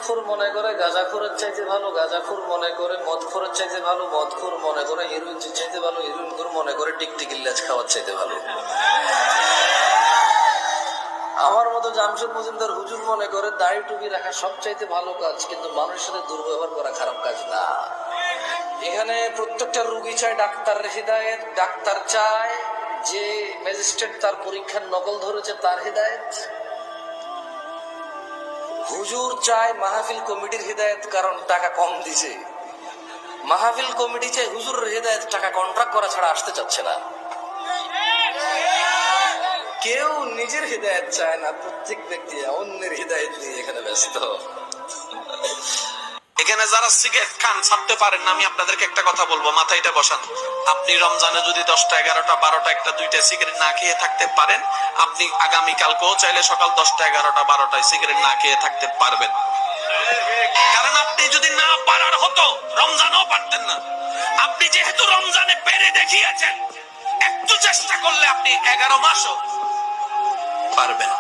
সুদখোর মনে করে গাঁজাখোরের চাইতে ভালো, গাঁজাখোর মনে করে মদখোরের চাইতে ভালো, মদখোর মনে করে হিরোইন চাইতে ভালো, হিরোইনখোর মনে করে টিকটিকির লেজ খাওয়ার চাইতে ভালো। আমার মতো জামশেদ মজুমদার হুজুর মনে করে দাড়ি টুপি রাখা সবচাইতে ভালো কাজ, কিন্তু মানুষের সাথে দুর্ব্যবহার করা খারাপ কাজ না। এখানে প্রত্যেকটা রুগী চায় ডাক্তারের হিদায়েত, ডাক্তার চায় যে ম্যাজিস্ট্রেট তার পরীক্ষার নকল ধরেছে তার হিদায়েত, হুজুর চায় মাহফিল কমিটির হিদায়েত কারণ টাকা কম দিছে, মাহফিল কমিটি চায় হুজুরের হিদায়েত, টাকা কন্ট্রাক্ট করা ছাড়া আসতে চাচ্ছে না। কেউ নিজের হিদায়েত চায় না, প্রত্যেক ব্যক্তি অন্যের হিদায়েত নিয়ে এখানে ব্যস্ত। এখানে যারা সিগারেট খান ছাড়তে পারেন না, আমি আপনাদেরকে একটা কথা বলবো, মাথায় এটা বসান। আপনি রমজানে যদি 10টা 11টা 12টা 1টা 2টা সিগারেট না খেয়ে থাকতে পারেন, আপনি আগামীকালকেও চাইলে সকাল 10টা 11টা 12টায় সিগারেট না খেয়ে থাকতে পারবেন। কারণ আপনি যদি না পারার হতো রমজানও পারতেন না। আপনি যেহেতু রমজানে পেরে দেখিয়েছেন, একটু চেষ্টা করলে আপনি 11 মাসও পারবেন।